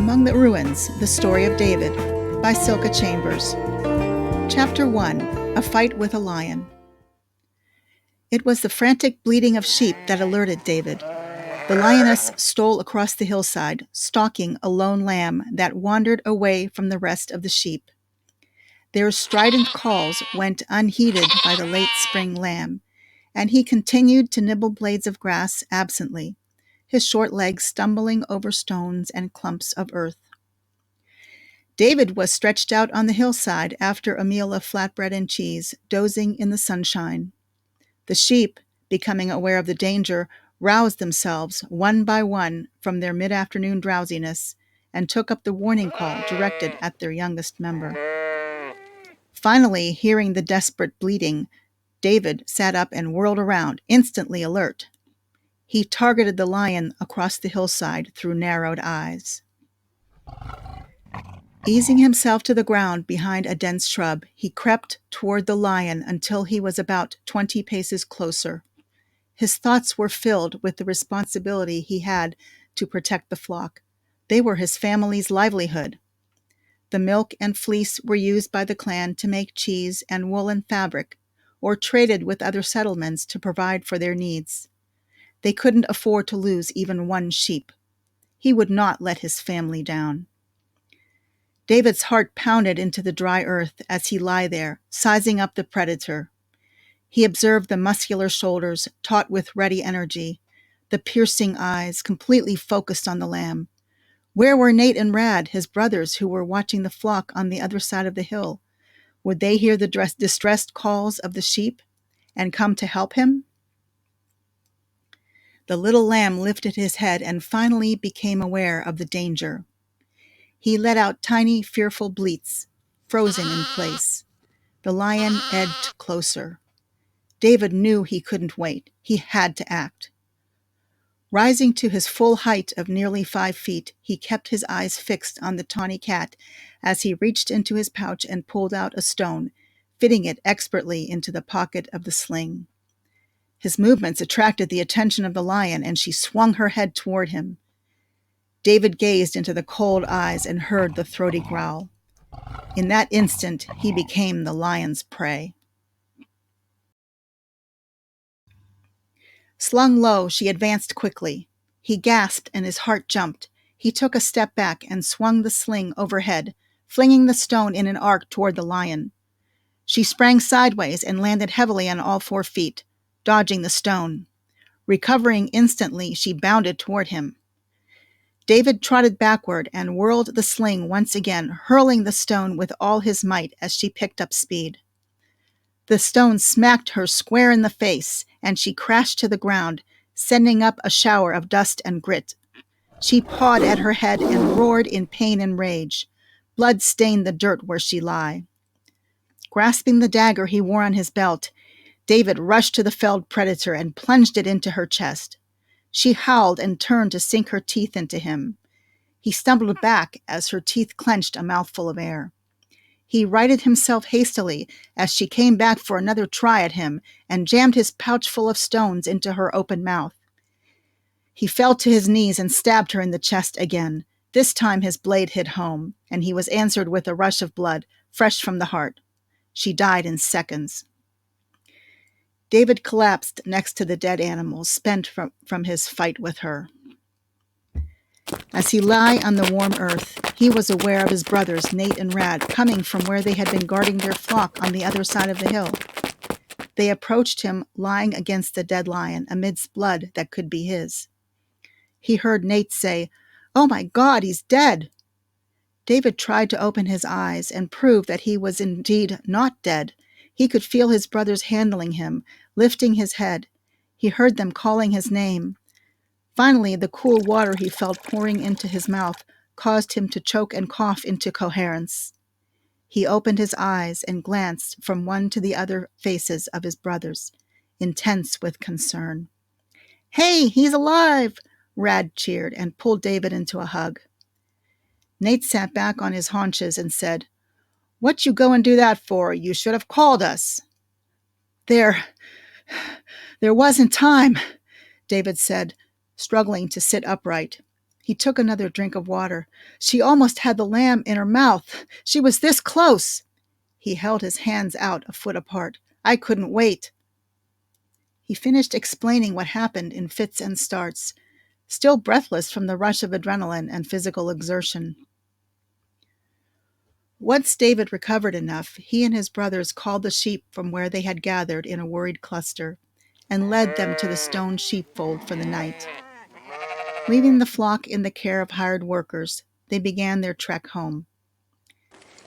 Among the Ruins, The Story of David by Silka Chambers. Chapter 1, A Fight with a Lion. It was the frantic bleating of sheep that alerted David. The lioness stole across the hillside, stalking a lone lamb that wandered away from the rest of the sheep. Their strident calls went unheeded by the late spring lamb, and he continued to nibble blades of grass absently, his short legs stumbling over stones and clumps of earth. David was stretched out on the hillside after a meal of flatbread and cheese, dozing in the sunshine. The sheep, becoming aware of the danger, roused themselves one by one from their mid-afternoon drowsiness and took up the warning call directed at their youngest member. Finally, hearing the desperate bleating, David sat up and whirled around, instantly alert. He targeted the lion across the hillside through narrowed eyes. Easing himself to the ground behind a dense shrub, he crept toward the lion until he was about 20 paces closer. His thoughts were filled with the responsibility he had to protect the flock. They were his family's livelihood. The milk and fleece were used by the clan to make cheese and wool and fabric, or traded with other settlements to provide for their needs. They couldn't afford to lose even one sheep. He would not let his family down. David's heart pounded into the dry earth as he lay there, sizing up the predator. He observed the muscular shoulders, taut with ready energy, the piercing eyes, completely focused on the lamb. Where were Nate and Rad, his brothers, who were watching the flock on the other side of the hill? Would they hear the distressed calls of the sheep and come to help him? The little lamb lifted his head and finally became aware of the danger. He let out tiny, fearful bleats, frozen in place. The lion edged closer. David knew he couldn't wait. He had to act. Rising to his full height of nearly 5 feet, he kept his eyes fixed on the tawny cat as he reached into his pouch and pulled out a stone, fitting it expertly into the pocket of the sling. His movements attracted the attention of the lion, and she swung her head toward him. David gazed into the cold eyes and heard the throaty growl. In that instant, he became the lion's prey. Slung low, she advanced quickly. He gasped and his heart jumped. He took a step back and swung the sling overhead, flinging the stone in an arc toward the lion. She sprang sideways and landed heavily on all 4 feet, dodging the stone. Recovering instantly, she bounded toward him. David trotted backward and whirled the sling once again, hurling the stone with all his might as she picked up speed. The stone smacked her square in the face, and she crashed to the ground, sending up a shower of dust and grit. She pawed at her head and roared in pain and rage. Blood stained the dirt where she lay. Grasping the dagger he wore on his belt, David rushed to the felled predator and plunged it into her chest. She howled and turned to sink her teeth into him. He stumbled back as her teeth clenched a mouthful of air. He righted himself hastily as she came back for another try at him and jammed his pouch full of stones into her open mouth. He fell to his knees and stabbed her in the chest again. This time his blade hit home, and he was answered with a rush of blood, fresh from the heart. She died in seconds. David collapsed next to the dead animal, spent from his fight with her. As he lay on the warm earth, he was aware of his brothers, Nate and Rad, coming from where they had been guarding their flock on the other side of the hill. They approached him lying against the dead lion, amidst blood that could be his. He heard Nate say, "Oh my God, he's dead!" David tried to open his eyes and prove that he was indeed not dead. He could feel his brothers handling him, lifting his head. He heard them calling his name. Finally, the cool water he felt pouring into his mouth caused him to choke and cough into coherence. He opened his eyes and glanced from one to the other faces of his brothers, intense with concern. "Hey, he's alive!" Rad cheered and pulled David into a hug. Nate sat back on his haunches and said, "What you go and do that for? You should have called us." There wasn't time," David said, struggling to sit upright. He took another drink of water. She almost had the lamb in her mouth. She was this close. He held his hands out a foot apart. I couldn't wait. He finished explaining what happened in fits and starts, still breathless from the rush of adrenaline and physical exertion. Once David recovered enough, he and his brothers called the sheep from where they had gathered in a worried cluster and led them to the stone sheepfold for the night. Leaving the flock in the care of hired workers, they began their trek home.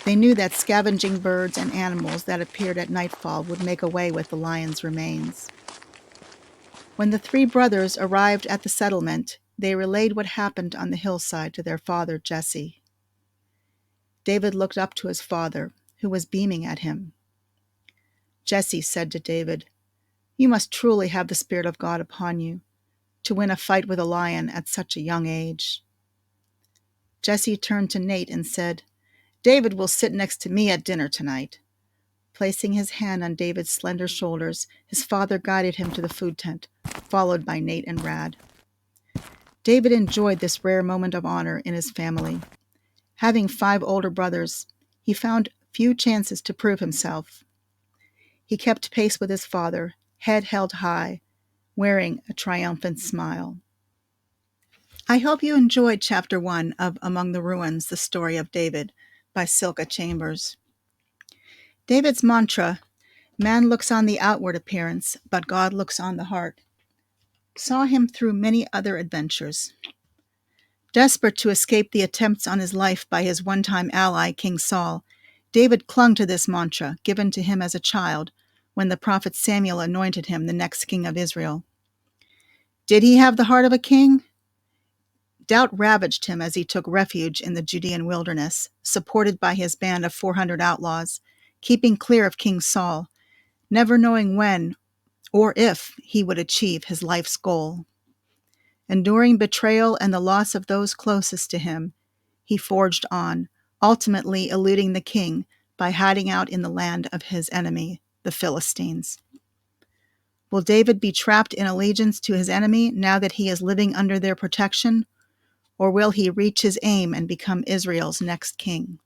They knew that scavenging birds and animals that appeared at nightfall would make away with the lion's remains. When the three brothers arrived at the settlement, they relayed what happened on the hillside to their father, Jesse. David looked up to his father, who was beaming at him. Jesse said to David, "You must truly have the Spirit of God upon you to win a fight with a lion at such a young age." Jesse turned to Nate and said, "David will sit next to me at dinner tonight." Placing his hand on David's slender shoulders, his father guided him to the food tent, followed by Nate and Rad. David enjoyed this rare moment of honor in his family. Having 5 older brothers, he found few chances to prove himself. He kept pace with his father, head held high, wearing a triumphant smile. I hope you enjoyed Chapter 1 of Among the Ruins, The Story of David by Silka Chambers. David's mantra, "Man looks on the outward appearance, but God looks on the heart," saw him through many other adventures. Desperate to escape the attempts on his life by his one-time ally, King Saul, David clung to this mantra, given to him as a child, when the prophet Samuel anointed him the next king of Israel. Did he have the heart of a king? Doubt ravaged him as he took refuge in the Judean wilderness, supported by his band of 400 outlaws, keeping clear of King Saul, never knowing when or if he would achieve his life's goal. Enduring betrayal and the loss of those closest to him, he forged on, ultimately eluding the king by hiding out in the land of his enemy, the Philistines. Will David be trapped in allegiance to his enemy now that he is living under their protection, or will he reach his aim and become Israel's next king?